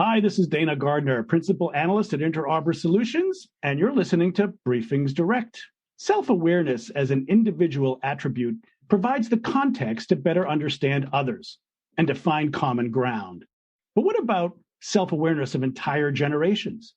Hi, this is Dana Gardner, Principal Analyst at Interarbor Solutions, and you're listening to BriefingsDirect. Self-awareness as an individual attribute provides the context to better understand others and to find common ground. But what about self-awareness of entire generations?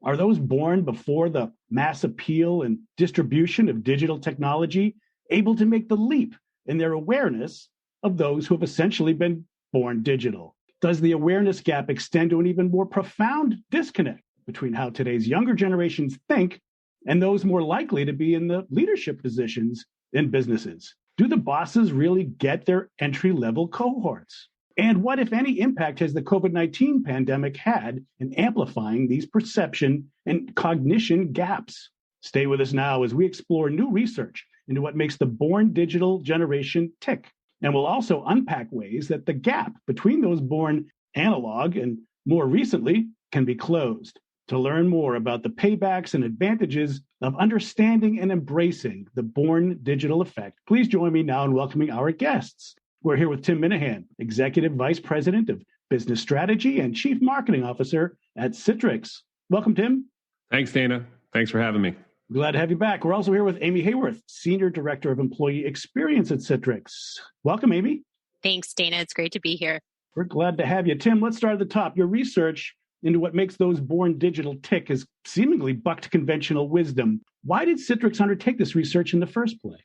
Are those born before the mass appeal and distribution of digital technology able to make the leap in their awareness of those who have essentially been born digital? Does the awareness gap extend to an even more profound disconnect between how today's younger generations think and those more likely to be in the leadership positions in businesses? Do the bosses really get their entry-level cohorts? And what, if any, impact has the COVID-19 pandemic had in amplifying these perception and cognition gaps? Stay with us now as we explore new research into what makes the born digital generation tick. And we'll also unpack ways that the gap between those born analog and more recently can be closed. To learn more about the paybacks and advantages of understanding and embracing the born digital effect, please join me now in welcoming our guests. We're here with Tim Minahan, Executive Vice President of Business Strategy and Chief Marketing Officer at Citrix. Welcome, Tim. Thanks, Dana. Thanks for having me. Glad to have you back. We're also here with Amy Hayworth, Senior Director of Employee Experience at Citrix. Welcome, Amy. Thanks, Dana. It's great to be here. We're glad to have you. Tim, let's start at the top. Your research into what makes those born digital tick has seemingly bucked conventional wisdom. Why did Citrix undertake this research in the first place?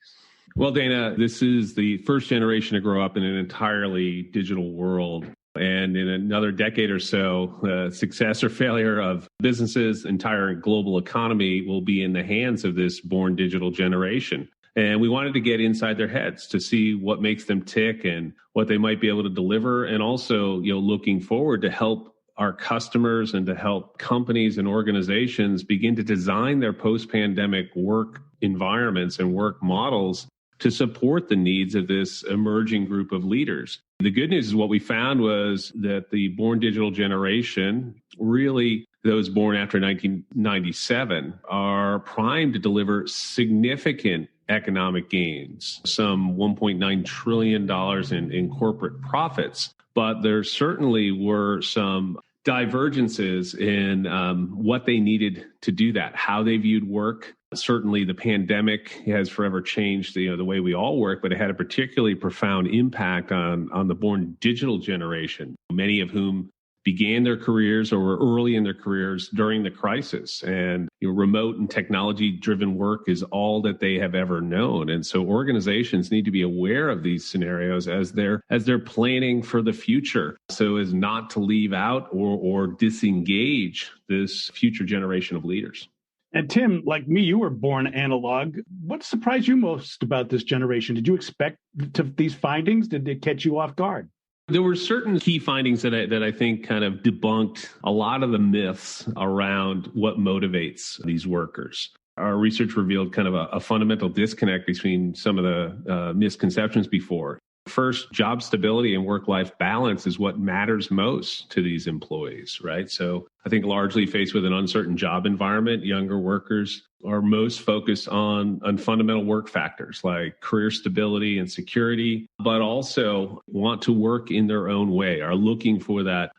Well, Dana, this is the first generation to grow up in an entirely digital world. And in another decade or so, the success or failure of businesses, entire global economy will be in the hands of this born digital generation. And we wanted to get inside their heads to see what makes them tick and what they might be able to deliver. And also, looking forward to help our customers and to help companies and organizations begin to design their post-pandemic work environments and work models to support the needs of this emerging group of leaders. The good news is what we found was that the born digital generation, really those born after 1997, are primed to deliver significant economic gains, some $1.9 trillion in corporate profits. But there certainly were some divergences in what they needed to do that, how they viewed work. Certainly, the pandemic has forever changed the way we all work, but it had a particularly profound impact on the born digital generation, many of whom began their careers or were early in their careers during the crisis. And remote and technology-driven work is all that they have ever known. And so organizations need to be aware of these scenarios as they're planning for the future, so as not to leave out or disengage this future generation of leaders. And Tim, like me, you were born analog. What surprised you most about this generation? Did you expect these findings? Did they catch you off guard? There were certain key findings that I think kind of debunked a lot of the myths around what motivates these workers. Our research revealed kind of a fundamental disconnect between some of the misconceptions before. First, job stability and work-life balance is what matters most to these employees, right? So I think largely faced with an uncertain job environment, younger workers are most focused on fundamental work factors like career stability and security, but also want to work in their own way, are looking for that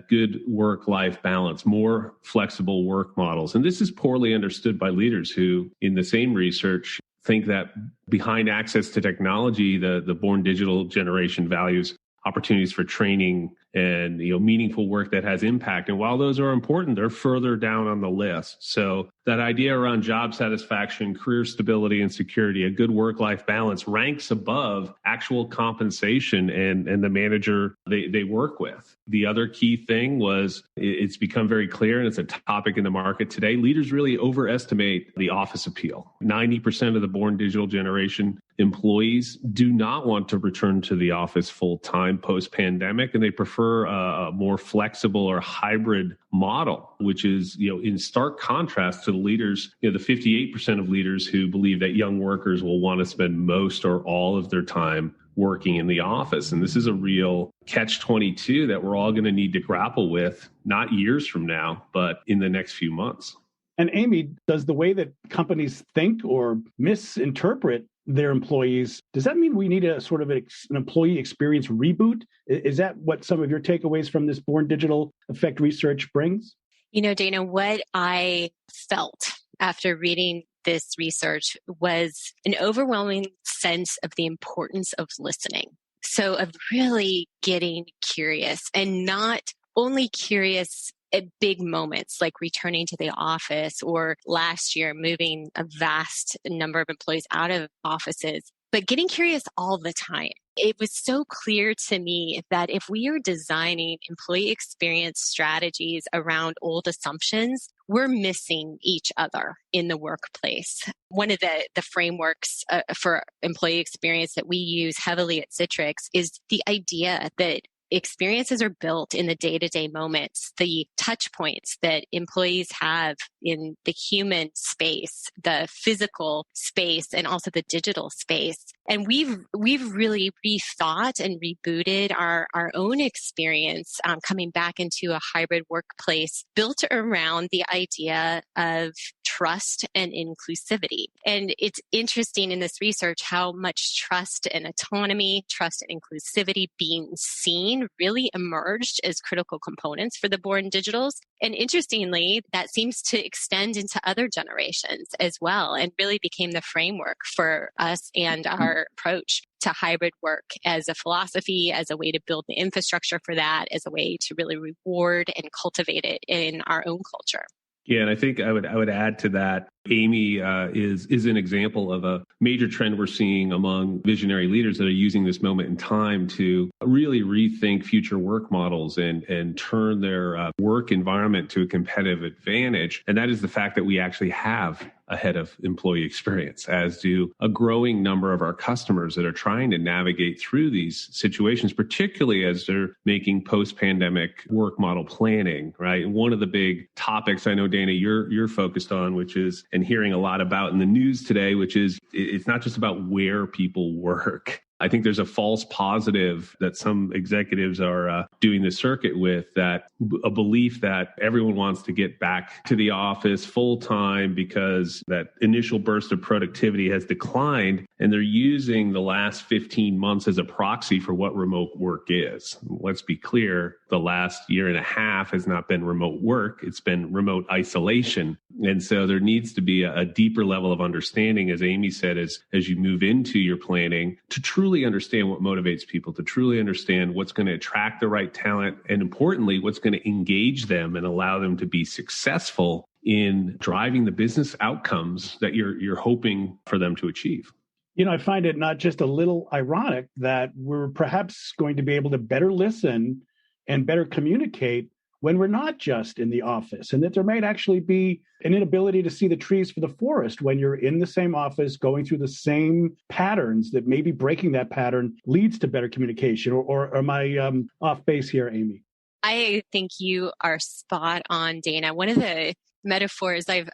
good work-life balance, more flexible work models. And this is poorly understood by leaders who, in the same research, think that behind access to technology, the born digital generation values opportunities for training and meaningful work that has impact. And while those are important, they're further down on the list. So that idea around job satisfaction, career stability and security, a good work-life balance ranks above actual compensation and the manager they work with. The other key thing was it's become very clear, and it's a topic in the market today, leaders really overestimate the office appeal. 90% of the born digital generation employees do not want to return to the office full-time post-pandemic, and they prefer a more flexible or hybrid model, which is, in stark contrast to the leaders, the 58% of leaders who believe that young workers will want to spend most or all of their time working in the office. And this is a real catch-22 that we're all going to need to grapple with, not years from now, but in the next few months. And Amy, does the way that companies think or misinterpret their employees. Does that mean we need a sort of an employee experience reboot? Is that what some of your takeaways from this Born Digital Effect research brings? You know, Dana, what I felt after reading this research was an overwhelming sense of the importance of listening. So of really getting curious, and not only curious at big moments like returning to the office, or last year moving a vast number of employees out of offices, but getting curious all the time. It was so clear to me that if we are designing employee experience strategies around old assumptions, we're missing each other in the workplace. One of the frameworks for employee experience that we use heavily at Citrix is the idea that experiences are built in the day-to-day moments, the touch points that employees have in the human space, the physical space, and also the digital space. And we've really rethought and rebooted our own experience coming back into a hybrid workplace built around the idea of trust and inclusivity. And it's interesting in this research how much trust and autonomy, trust and inclusivity being seen really emerged as critical components for the Born Digitals. And interestingly, that seems to extend into other generations as well, and really became the framework for us and our approach to hybrid work as a philosophy, as a way to build the infrastructure for that, as a way to really reward and cultivate it in our own culture. Yeah, and I think I would add to that. Amy is an example of a major trend we're seeing among visionary leaders that are using this moment in time to really rethink future work models and turn their work environment to a competitive advantage. And that is the fact that we actually have a head of employee experience, as do a growing number of our customers that are trying to navigate through these situations, particularly as they're making post-pandemic work model planning, right? And one of the big topics I know, Dana, you're focused on, which is, and hearing a lot about in the news today, which is it's not just about where people work. I think there's a false positive that some executives are doing the circuit with, that a belief that everyone wants to get back to the office full time because that initial burst of productivity has declined, and they're using the last 15 months as a proxy for what remote work is. Let's be clear, the last year and a half has not been remote work, it's been remote isolation. And so there needs to be a deeper level of understanding, as Amy said, as you move into your planning, to truly understand what motivates people, to truly understand what's going to attract the right talent, and importantly, what's going to engage them and allow them to be successful in driving the business outcomes that you're hoping for them to achieve. You know, I find it not just a little ironic that we're perhaps going to be able to better listen and better communicate when we're not just in the office, and that there might actually be an inability to see the trees for the forest when you're in the same office, going through the same patterns, that maybe breaking that pattern leads to better communication. Or am I off base here, Amy? I think you are spot on, Dana. One of the metaphors I've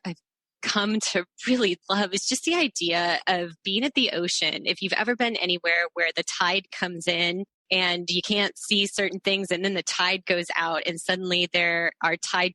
come to really love is just the idea of being at the ocean. If you've ever been anywhere where the tide comes in and you can't see certain things, and then the tide goes out, and suddenly there are tide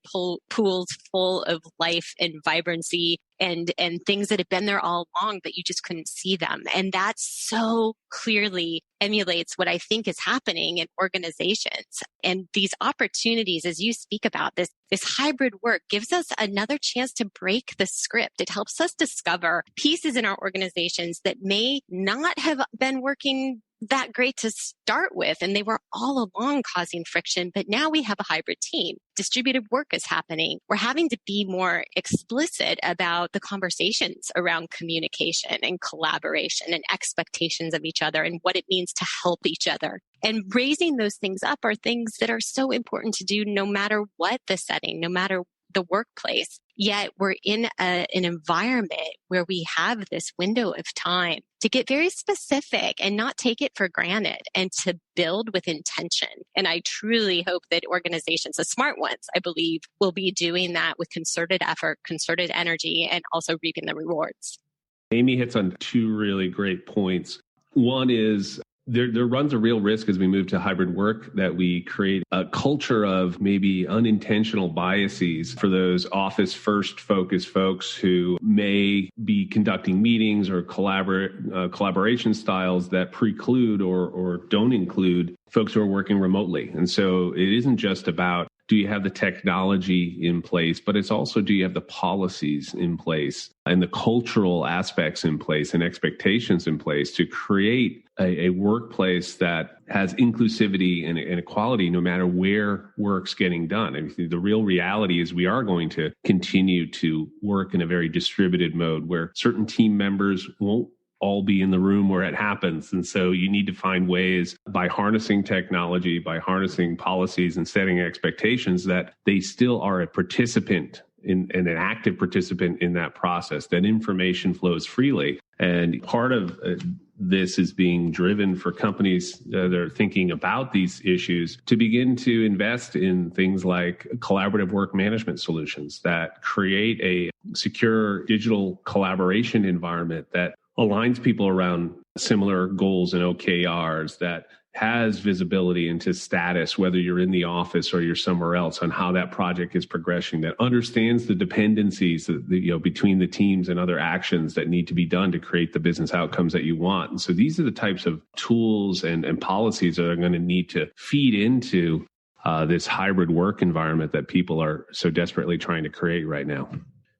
pools full of life and vibrancy and things that have been there all along, but you just couldn't see them. And that so clearly emulates what I think is happening in organizations. And these opportunities, as you speak about, this hybrid work gives us another chance to break the script. It helps us discover pieces in our organizations that may not have been working that great to start with, and they were all along causing friction, but now we have a hybrid team. Distributed work is happening. We're having to be more explicit about the conversations around communication and collaboration and expectations of each other and what it means to help each other. And raising those things up are things that are so important to do no matter what the setting, no matter the workplace. Yet we're in an environment where we have this window of time to get very specific and not take it for granted, and to build with intention. And I truly hope that organizations, the smart ones, I believe, will be doing that with concerted effort, concerted energy, and also reaping the rewards. Amy hits on two really great points. One is there runs a real risk as we move to hybrid work that we create a culture of maybe unintentional biases for those office first focused folks who may be conducting meetings or collaboration styles that preclude or don't include folks who are working remotely. And so it isn't just about, do you have the technology in place, but it's also, do you have the policies in place and the cultural aspects in place and expectations in place to create a workplace that has inclusivity and equality no matter where work's getting done. I mean, the real reality is we are going to continue to work in a very distributed mode where certain team members won't all be in the room where it happens. And so you need to find ways by harnessing technology, by harnessing policies and setting expectations that they still are a participant and an active participant in that process, that information flows freely. And part of this is being driven for companies that are thinking about these issues to begin to invest in things like collaborative work management solutions that create a secure digital collaboration environment that aligns people around similar goals and OKRs, that has visibility into status, whether you're in the office or you're somewhere else, on how that project is progressing, that understands the dependencies between the teams and other actions that need to be done to create the business outcomes that you want. And so these are the types of tools and policies that are going to need to feed into this hybrid work environment that people are so desperately trying to create right now.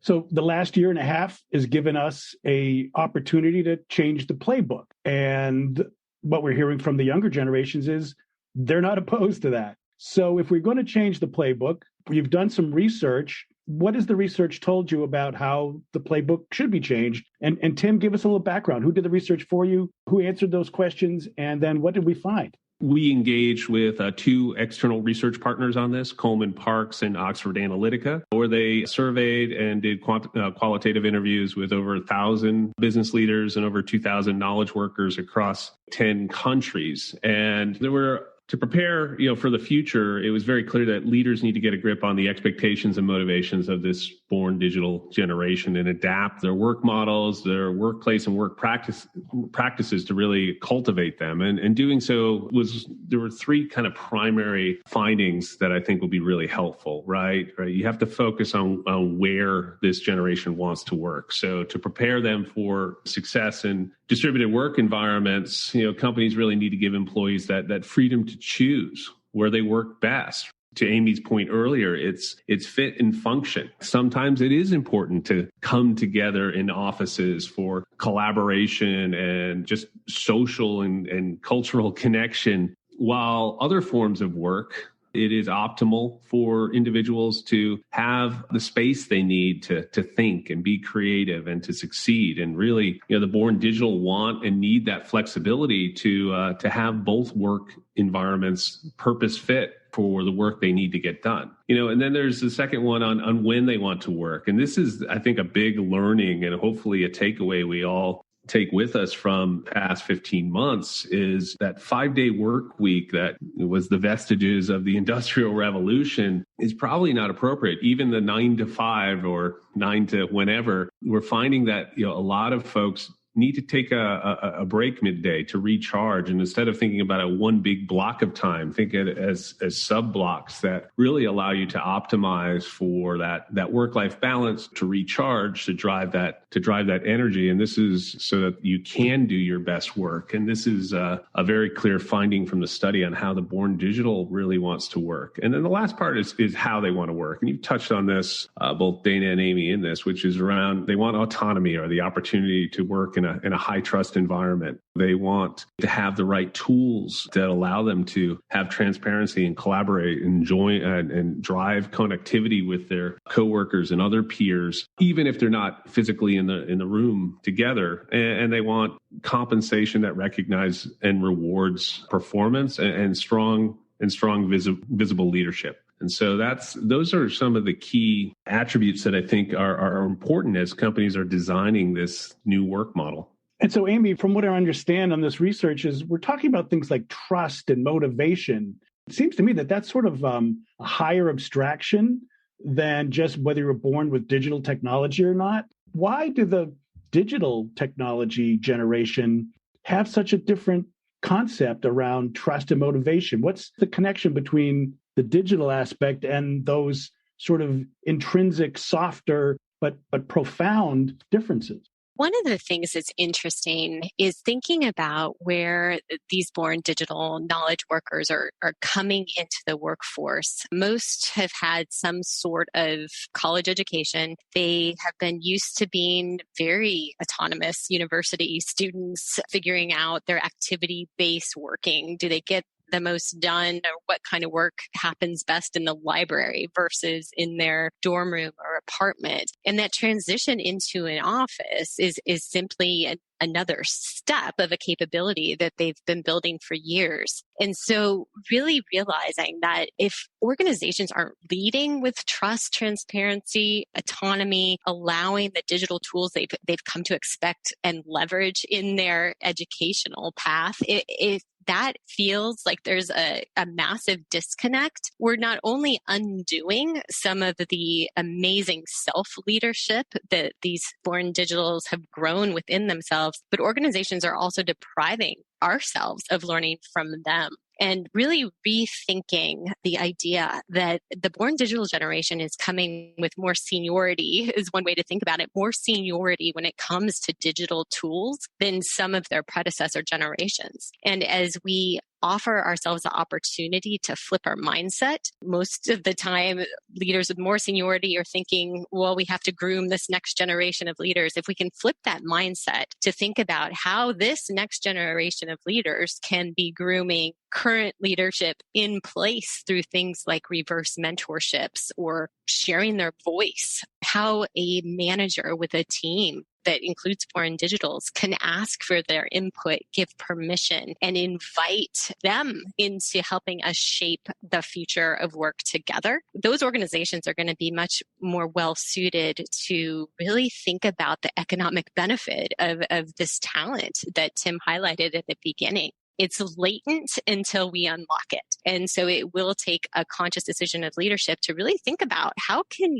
So the last year and a half has given us an opportunity to change the playbook. And what we're hearing from the younger generations is they're not opposed to that. So if we're going to change the playbook, you've done some research. What has the research told you about how the playbook should be changed? And Tim, give us a little background. Who did the research for you? Who answered those questions? And then what did we find? We engaged with two external research partners on this, Coleman Parks and Oxford Analytica, where they surveyed and did qualitative interviews with over 1,000 business leaders and over 2,000 knowledge workers across 10 countries. And there were, to prepare, for the future, it was very clear that leaders need to get a grip on the expectations and motivations of this born digital generation and adapt their work models, their workplace and work practices to really cultivate them. And doing so there were three kind of primary findings that I think will be really helpful, right? You have to focus on where this generation wants to work. So to prepare them for success in distributed work environments, companies really need to give employees that freedom to choose where they work best. To Amy's point earlier, it's fit and function. Sometimes it is important to come together in offices for collaboration and just social and cultural connection, while other forms of work, it is optimal for individuals to have the space they need to think and be creative and to succeed. And really, the born digital want and need that flexibility to have both work environments purpose fit for the work they need to get done. And then there's the second one on when they want to work. And this is, I think, a big learning and hopefully a takeaway we all take with us from past 15 months is that 5-day work week that was the vestiges of the Industrial Revolution is probably not appropriate. Even the 9 to 5 or 9 to whenever, we're finding that a lot of folks need to take a break midday to recharge. And instead of thinking about one big block of time, think of it as sub blocks that really allow you to optimize for that work-life balance, to recharge, to drive that energy. And this is so that you can do your best work. And this is a very clear finding from the study on how the born digital really wants to work. And then the last part is how they want to work. And you've touched on this, both Dana and Amy in this, which is around they want autonomy or the opportunity to work in a high trust environment. They want to have the right tools that allow them to have transparency and collaborate and join and drive connectivity with their coworkers and other peers, even if they're not physically in the room together. And they want compensation that recognizes and rewards performance and strong visible leadership. And so those are some of the key attributes that I think are important as companies are designing this new work model. And so, Amy, from what I understand on this research is we're talking about things like trust and motivation. It seems to me that that's sort of a higher abstraction than just whether you're born with digital technology or not. Why do the digital technology generation have such a different concept around trust and motivation? What's the connection between the digital aspect and those sort of intrinsic, softer, but profound differences? One of the things that's interesting is thinking about where these born digital knowledge workers are coming into the workforce. Most have had some sort of college education. They have been used to being very autonomous university students, figuring out their activity-based working. Do they get the most done, or what kind of work happens best in the library versus in their dorm room or apartment? And that transition into an office is simply another step of a capability that they've been building for years. And so really realizing that if organizations aren't leading with trust, transparency, autonomy, allowing the digital tools they've come to expect and leverage in their educational path, if that feels like there's a massive disconnect, we're not only undoing some of the amazing self-leadership that these born digitals have grown within themselves, but organizations are also depriving ourselves of learning from them. And really rethinking the idea that the born digital generation is coming with more seniority is one way to think about it, more seniority when it comes to digital tools than some of their predecessor generations. And as we offer ourselves the opportunity to flip our mindset, most of the time, leaders with more seniority are thinking, well, we have to groom this next generation of leaders. If we can flip that mindset to think about how this next generation of leaders can be grooming current leadership in place through things like reverse mentorships or sharing their voice, how a manager with a team that includes born digitals can ask for their input, give permission, and invite them into helping us shape the future of work together. Those organizations are going to be much more well suited to really think about the economic benefit of this talent that Tim highlighted at the beginning. It's latent until we unlock it. And so it will take a conscious decision of leadership to really think about how can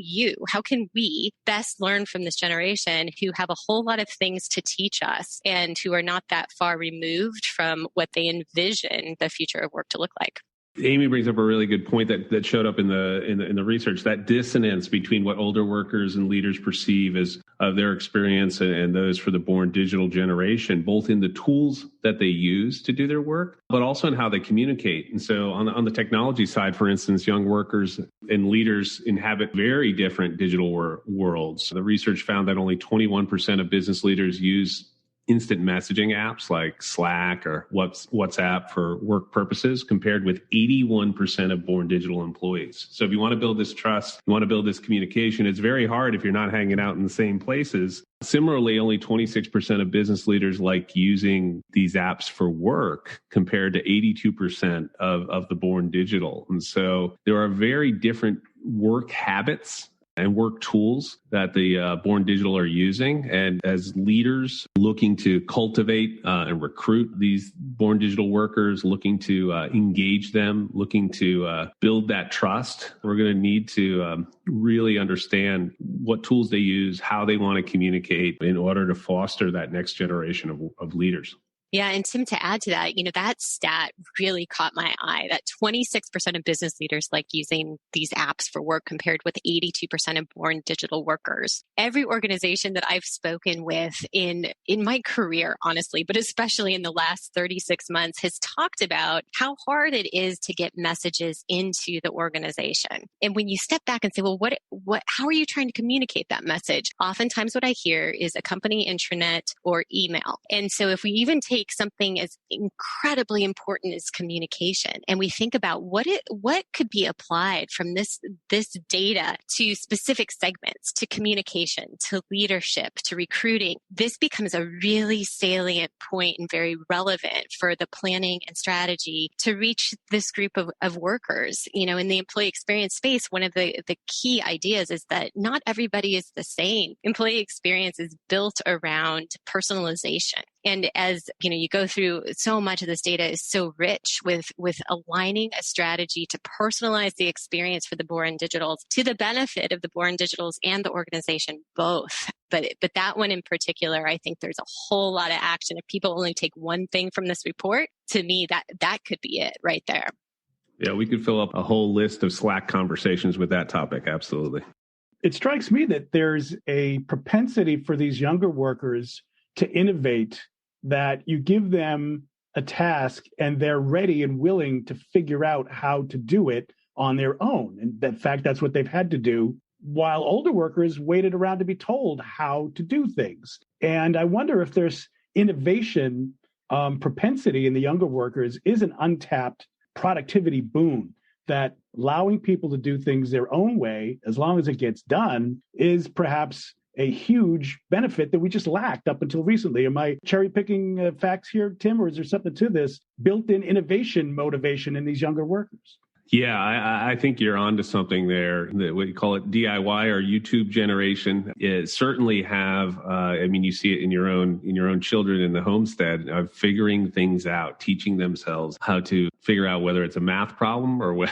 we best learn from this generation who have a whole lot of things to teach us and who are not that far removed from what they envision the future of work to look like. Amy brings up a really good point that showed up in the research, that dissonance between what older workers and leaders perceive as their experience and those for the born digital generation, both in the tools that they use to do their work, but also in how they communicate. And so on the technology side, for instance, young workers and leaders inhabit very different digital worlds. The research found that only 21% of business leaders use instant messaging apps like Slack or WhatsApp for work purposes, compared with 81% of born digital employees. So if you want to build this trust, you want to build this communication, it's very hard if you're not hanging out in the same places. Similarly, only 26% of business leaders like using these apps for work, compared to 82% of the born digital. And so there are very different work habits and work tools that the born digital are using. And as leaders looking to cultivate and recruit these born digital workers, looking to engage them, looking to build that trust, we're going to need to really understand what tools they use, how they want to communicate in order to foster that next generation of leaders. Yeah. And Tim, to add to that, that stat really caught my eye, that 26% of business leaders like using these apps for work, compared with 82% of born digital workers. Every organization that I've spoken with in my career, honestly, but especially in the last 36 months, has talked about how hard it is to get messages into the organization. And when you step back and say, well, how are you trying to communicate that message? Oftentimes what I hear is a company intranet or email. And so if we even take something as incredibly important as communication, and we think about what could be applied from this data to specific segments, to communication, to leadership, to recruiting, this becomes a really salient point and very relevant for the planning and strategy to reach this group of workers. In the employee experience space, one of the key ideas is that not everybody is the same. Employee experience is built around personalization. And as you go through, so much of this data is so rich with aligning a strategy to personalize the experience for the born digitals to the benefit of the born digitals and the organization both. But that one in particular, I think there's a whole lot of action. If people only take one thing from this report, to me, that could be it right there. Yeah, we could fill up a whole list of Slack conversations with that topic. Absolutely. It strikes me that there's a propensity for these younger workers to innovate, that you give them a task and they're ready and willing to figure out how to do it on their own. And in fact, that's what they've had to do, while older workers waited around to be told how to do things. And I wonder if there's innovation propensity in the younger workers is an untapped productivity boon, that allowing people to do things their own way, as long as it gets done, is perhaps a huge benefit that we just lacked up until recently. Am I cherry picking facts here, Tim, or is there something to this built-in innovation motivation in these younger workers? Yeah, I think you're onto something there. What you call it DIY or YouTube generation. It certainly have. You see it in your own children in the homestead of figuring things out, teaching themselves how to figure out whether it's a math problem or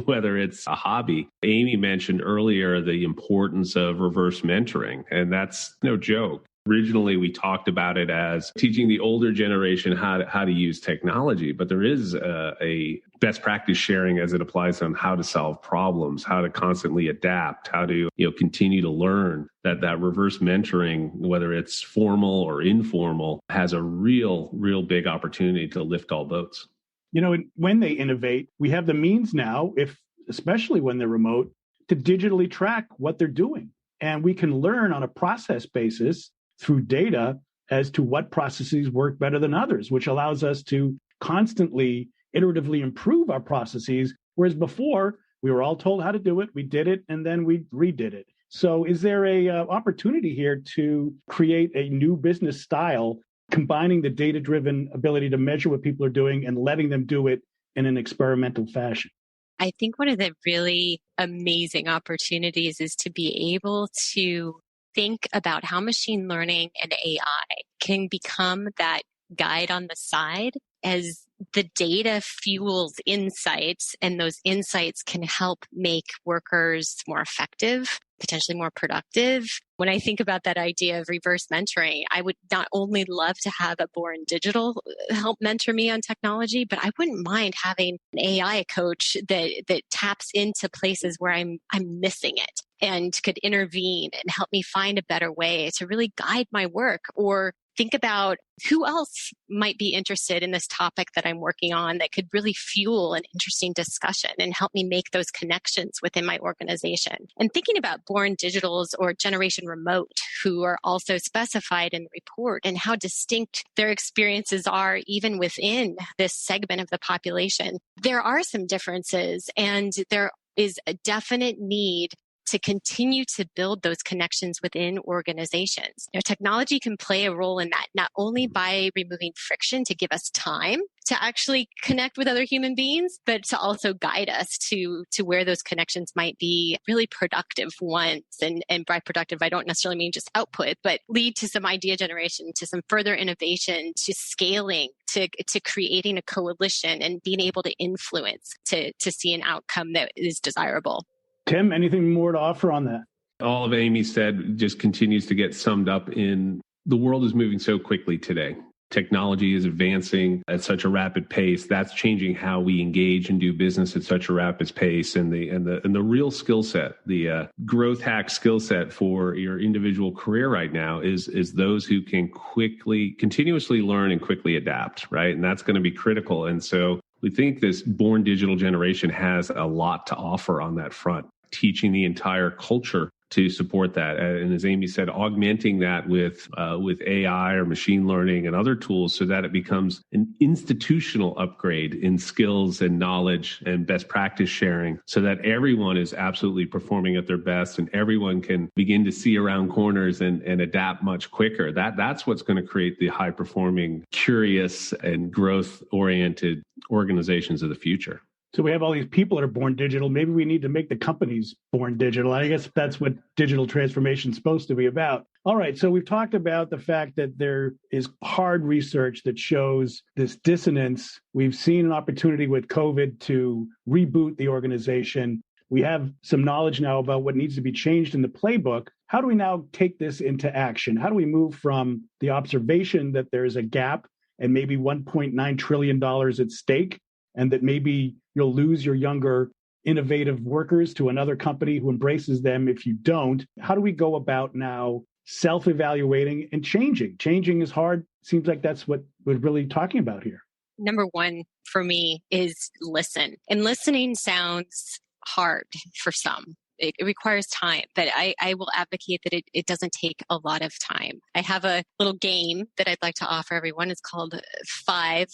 whether it's a hobby. Amy mentioned earlier the importance of reverse mentoring, and that's no joke. Originally, we talked about it as teaching the older generation how to use technology, but there is a best practice sharing as it applies on how to solve problems, how to constantly adapt, how to continue to learn. That reverse mentoring, whether it's formal or informal, has a real big opportunity to lift all boats. When they innovate, we have the means now, especially when they're remote, to digitally track what they're doing, and we can learn on a process basis through data as to what processes work better than others, which allows us to constantly, iteratively improve our processes, whereas before we were all told how to do it, we did it, and then we redid it. So is there a opportunity here to create a new business style, combining the data-driven ability to measure what people are doing and letting them do it in an experimental fashion? I think one of the really amazing opportunities is to be able to think about how machine learning and AI can become that guide on the side as the data fuels insights, and those insights can help make workers more effective, potentially more productive. When I think about that idea of reverse mentoring, I would not only love to have a born digital help mentor me on technology, but I wouldn't mind having an AI coach that taps into places where I'm missing it and could intervene and help me find a better way to really guide my work, or think about who else might be interested in this topic that I'm working on that could really fuel an interesting discussion and help me make those connections within my organization. And thinking about born digitals or generation remote, who are also specified in the report, and how distinct their experiences are even within this segment of the population. There are some differences, and there is a definite need to continue to build those connections within organizations. Technology can play a role in that, not only by removing friction to give us time to actually connect with other human beings, but to also guide us to where those connections might be really productive ones. And by productive, I don't necessarily mean just output, but lead to some idea generation, to some further innovation, to scaling, to creating a coalition and being able to influence to see an outcome that is desirable. Tim, anything more to offer on that? All of Amy said just continues to get summed up in the world is moving so quickly today. Technology is advancing at such a rapid pace. That's changing how we engage and do business at such a rapid pace. And the real skill set, the growth hack skill set for your individual career right now is those who can continuously learn and quickly adapt, right? And that's going to be critical. And so we think this born digital generation has a lot to offer on that front, teaching the entire culture to support that. And as Amy said, augmenting that with AI or machine learning and other tools so that it becomes an institutional upgrade in skills and knowledge and best practice sharing so that everyone is absolutely performing at their best and everyone can begin to see around corners and adapt much quicker. That's what's going to create the high performing, curious and growth oriented organizations of the future. So we have all these people that are born digital. Maybe we need to make the companies born digital. I guess that's what digital transformation is supposed to be about. All right. So we've talked about the fact that there is hard research that shows this dissonance. We've seen an opportunity with COVID to reboot the organization. We have some knowledge now about what needs to be changed in the playbook. How do we now take this into action? How do we move from the observation that there is a gap and maybe $1.9 trillion at stake, and that maybe you'll lose your younger innovative workers to another company who embraces them if you don't? How do we go about now self-evaluating and changing? Changing is hard. Seems like that's what we're really talking about here. Number one for me is listen. And listening sounds hard for some. It requires time, but I will advocate that it doesn't take a lot of time. I have a little game that I'd like to offer everyone. It's called 5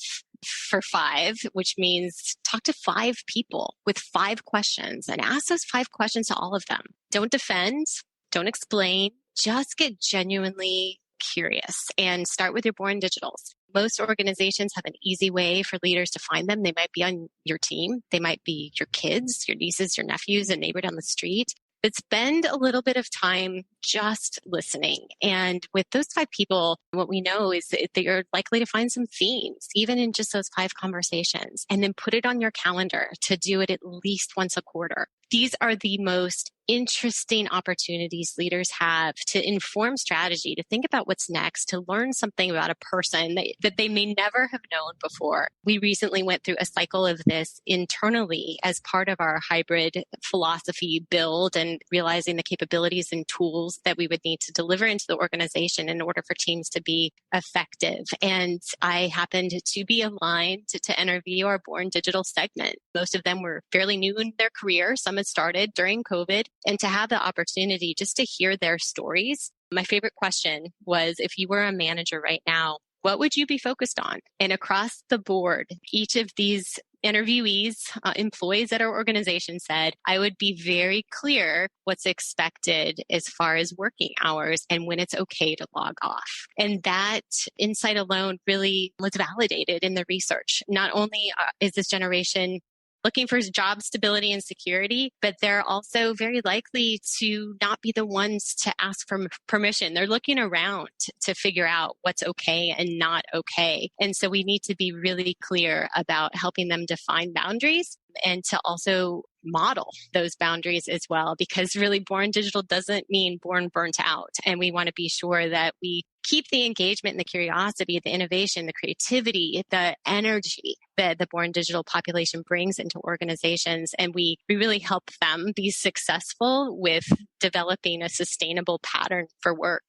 for 5, which means talk to 5 people with 5 questions and ask those 5 questions to all of them. Don't defend, don't explain, just get genuinely curious and start with your born digitals. Most organizations have an easy way for leaders to find them. They might be on your team. They might be your kids, your nieces, your nephews, a neighbor down the street. But spend a little bit of time just listening. And with those 5 people, what we know is that you're likely to find some themes, even in just those 5 conversations, and then put it on your calendar to do it at least once a quarter. These are the most interesting opportunities leaders have to inform strategy, to think about what's next, to learn something about a person that they may never have known before. We recently went through a cycle of this internally as part of our hybrid philosophy build and realizing the capabilities and tools that we would need to deliver into the organization in order for teams to be effective. And I happened to be aligned to interview our Born Digital segment. Most of them were fairly new in their career. Some had started during COVID. And to have the opportunity just to hear their stories. My favorite question was, if you were a manager right now, what would you be focused on? And across the board, each of these interviewees, employees at our organization said, I would be very clear what's expected as far as working hours and when it's okay to log off. And that insight alone really was validated in the research. Not only is this generation looking for job stability and security, but they're also very likely to not be the ones to ask for permission. They're looking around to figure out what's okay and not okay. And so we need to be really clear about helping them define boundaries and to also model those boundaries as well, because really born digital doesn't mean born burnt out. And we want to be sure that we keep the engagement and the curiosity, the innovation, the creativity, the energy that the born digital population brings into organizations. And we really help them be successful with developing a sustainable pattern for work.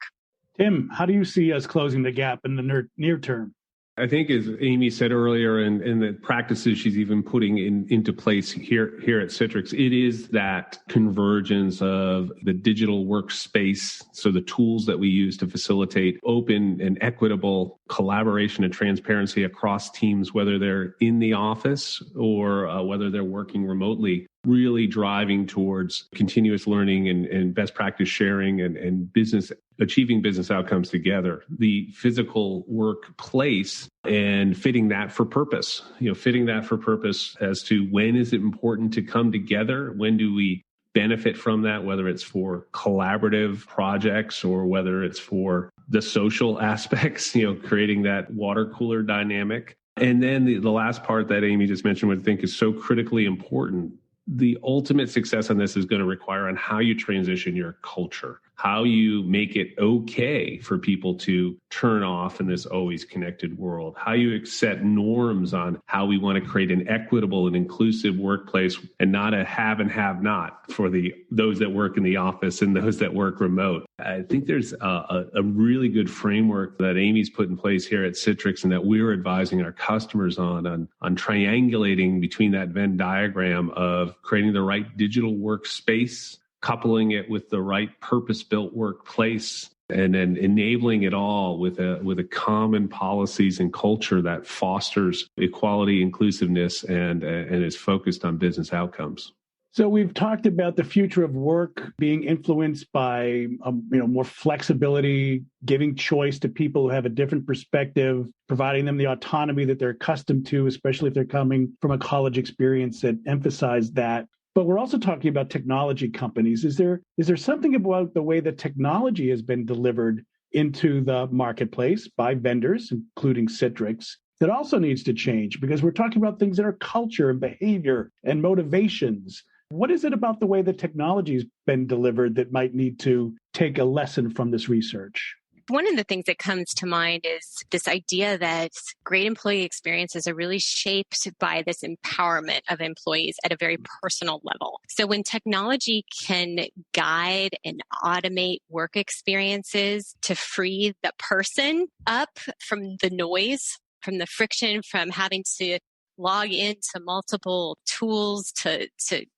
Tim, how do you see us closing the gap in the near term? I think, as Amy said earlier, and the practices she's even putting into place here at Citrix, it is that convergence of the digital workspace. So the tools that we use to facilitate open and equitable collaboration and transparency across teams, whether they're in the office or whether they're working remotely, really driving towards continuous learning and best practice sharing and achieving business outcomes together. The physical workplace and fitting that for purpose, fitting that for purpose as to when is it important to come together? When do we benefit from that, whether it's for collaborative projects or whether it's for the social aspects, creating that water cooler dynamic. And then the last part that Amy just mentioned, which I think is so critically important. The ultimate success on this is going to require on how you transition your culture, how you make it okay for people to turn off in this always connected world, how you set norms on how we want to create an equitable and inclusive workplace and not a have and have not for those that work in the office and those that work remote. I think there's a really good framework that Amy's put in place here at Citrix and that we're advising our customers on triangulating between that Venn diagram of creating the right digital workspace, coupling it with the right purpose-built workplace, and then enabling it all with a common policies and culture that fosters equality, inclusiveness, and is focused on business outcomes. So we've talked about the future of work being influenced by more flexibility, giving choice to people who have a different perspective, providing them the autonomy that they're accustomed to, especially if they're coming from a college experience that emphasized that. But we're also talking about technology companies. Is there something about the way that technology has been delivered into the marketplace by vendors, including Citrix, that also needs to change? Because we're talking about things that are culture and behavior and motivations. What is it about the way that technology has been delivered that might need to take a lesson from this research? One of the things that comes to mind is this idea that great employee experiences are really shaped by this empowerment of employees at a very personal level. So when technology can guide and automate work experiences to free the person up from the noise, from the friction, from having to log into multiple tools to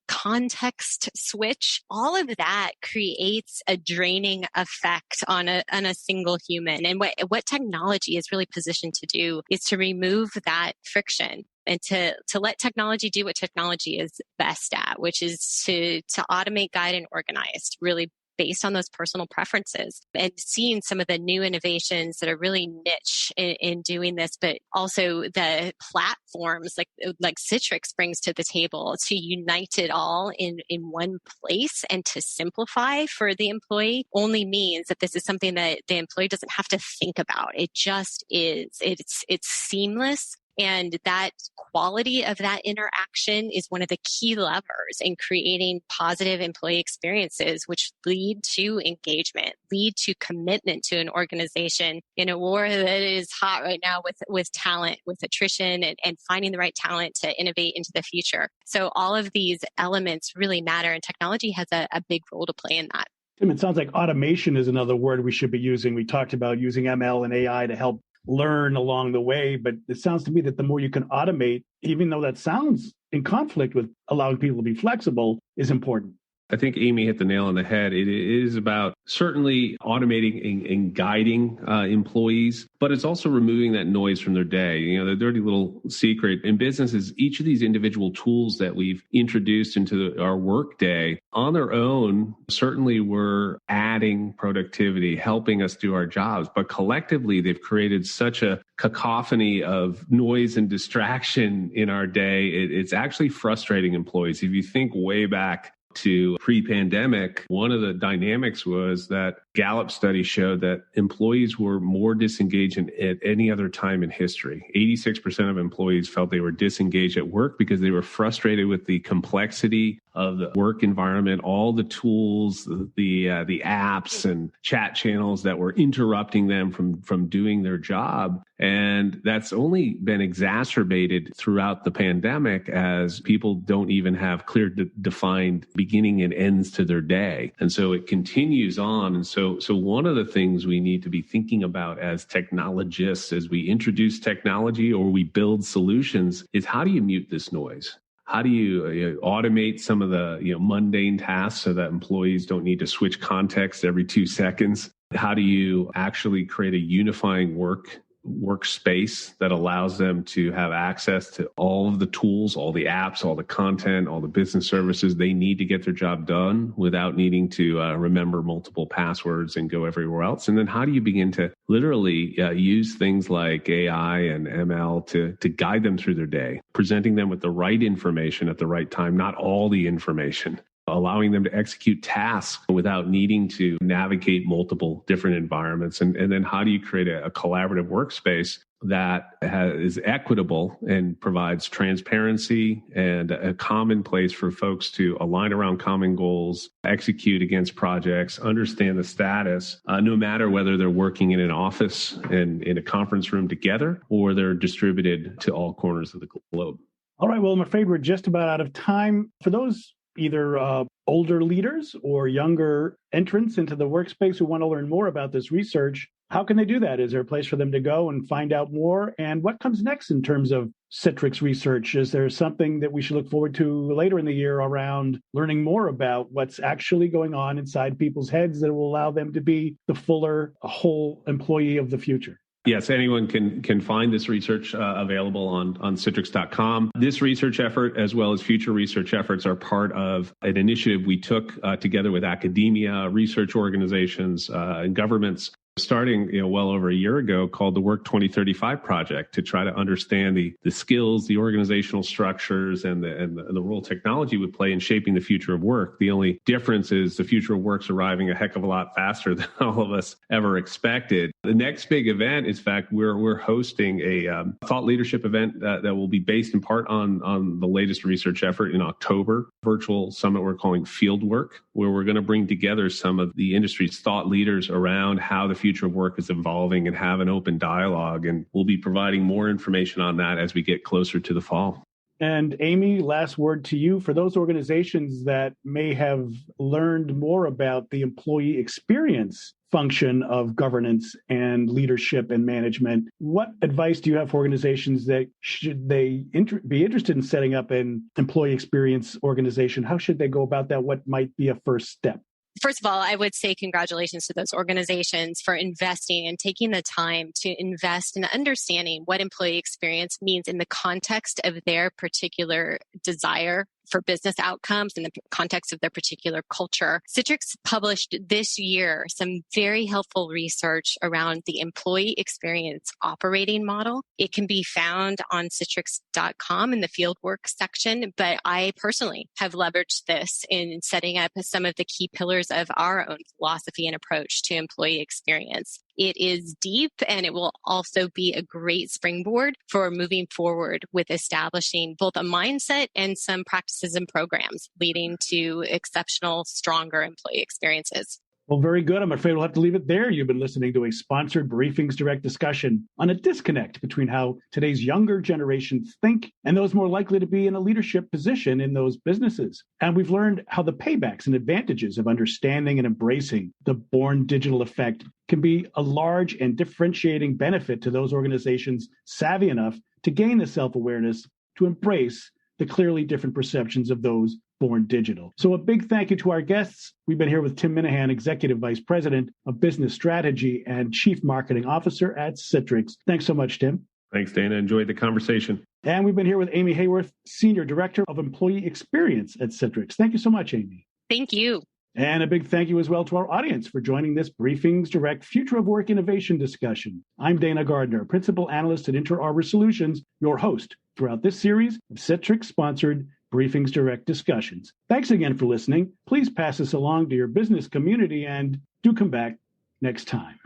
context switch, all of that creates a draining effect on a single human. And what technology is really positioned to do is to remove that friction and to let technology do what technology is best at, which is to automate, guide, and organize, really based on those personal preferences, and seeing some of the new innovations that are really niche in doing this, but also the platforms like Citrix brings to the table to unite it all in one place and to simplify for the employee only means that this is something that the employee doesn't have to think about. It just is. It's seamless. And that quality of that interaction is one of the key levers in creating positive employee experiences, which lead to engagement, lead to commitment to an organization in a war that is hot right now with talent, with attrition, and finding the right talent to innovate into the future. So all of these elements really matter, and technology has a big role to play in that. Tim, it sounds like automation is another word we should be using. We talked about using ML and AI to help learn along the way, but it sounds to me that the more you can automate, even though that sounds in conflict with allowing people to be flexible, is important. I think Amy hit the nail on the head. It is about certainly automating and guiding employees, but it's also removing that noise from their day. You know, the dirty little secret in business is each of these individual tools that we've introduced into our work day on their own certainly were adding productivity, helping us do our jobs. But collectively, they've created such a cacophony of noise and distraction in our day. It's actually frustrating employees. If you think way back to pre-pandemic, one of the dynamics was that Gallup study showed that employees were more disengaged at any other time in history. 86% of employees felt they were disengaged at work because they were frustrated with the complexity of the work environment, all the tools, the apps and chat channels that were interrupting them from doing their job. And that's only been exacerbated throughout the pandemic as people don't even have clear defined beginning and ends to their day. And so it continues on. And so one of the things we need to be thinking about as technologists, as we introduce technology or we build solutions, is how do you mute this noise? How do you automate some of the mundane tasks so that employees don't need to switch context every 2 seconds? How do you actually create a unifying workspace that allows them to have access to all of the tools, all the apps, all the content, all the business services they need to get their job done without needing to remember multiple passwords and go everywhere else? And then how do you begin to literally use things like AI and ML to guide them through their day, presenting them with the right information at the right time, not all the information, allowing them to execute tasks without needing to navigate multiple different environments. And then how do you create a collaborative workspace that is equitable and provides transparency and a common place for folks to align around common goals, execute against projects, understand the status, no matter whether they're working in an office and in a conference room together or they're distributed to all corners of the globe. All right. Well, I'm afraid we're just about out of time. For those either older leaders or younger entrants into the workspace who want to learn more about this research, how can they do that? Is there a place for them to go and find out more? And what comes next in terms of Citrix research? Is there something that we should look forward to later in the year around learning more about what's actually going on inside people's heads that will allow them to be the fuller, whole employee of the future? Yes, anyone can find this research available on Citrix.com. This research effort, as well as future research efforts, are part of an initiative we took together with academia, research organizations, and governments starting well over a year ago, called the Work 2035 Project, to try to understand the skills, the organizational structures, and the role technology would play in shaping the future of work. The only difference is the future of work's arriving a heck of a lot faster than all of us ever expected. The next big event, in fact, we're hosting a thought leadership event that will be based in part on the latest research effort in October. Virtual summit we're calling Fieldwork, where we're going to bring together some of the industry's thought leaders around how the future of work is evolving and have an open dialogue. And we'll be providing more information on that as we get closer to the fall. And Amy, last word to you. For those organizations that may have learned more about the employee experience function of governance and leadership and management, what advice do you have for organizations that should they be interested in setting up an employee experience organization? How should they go about that? What might be a first step? First of all, I would say congratulations to those organizations for investing and taking the time to invest in understanding what employee experience means in the context of their particular desire for business outcomes in the context of their particular culture. Citrix published this year some very helpful research around the employee experience operating model. It can be found on citrix.com in the fieldwork section, but I personally have leveraged this in setting up some of the key pillars of our own philosophy and approach to employee experience. It is deep, and it will also be a great springboard for moving forward with establishing both a mindset and some practices and programs leading to exceptional, stronger employee experiences. Well, very good. I'm afraid we'll have to leave it there. You've been listening to a sponsored Briefings Direct discussion on a disconnect between how today's younger generations think and those more likely to be in a leadership position in those businesses. And we've learned how the paybacks and advantages of understanding and embracing the born digital effect can be a large and differentiating benefit to those organizations savvy enough to gain the self-awareness to embrace the clearly different perceptions of those born digital. So a big thank you to our guests. We've been here with Tim Minahan, Executive Vice President of Business Strategy and Chief Marketing Officer at Citrix. Thanks so much, Tim. Thanks, Dana. Enjoyed the conversation. And we've been here with Amy Hayworth, Senior Director of Employee Experience at Citrix. Thank you so much, Amy. Thank you. And a big thank you as well to our audience for joining this Briefings Direct Future of Work Innovation discussion. I'm Dana Gardner, Principal Analyst at Inter Arbor Solutions, your host throughout this series of Citrix-sponsored Briefings Direct discussions. Thanks again for listening. Please pass this along to your business community and do come back next time.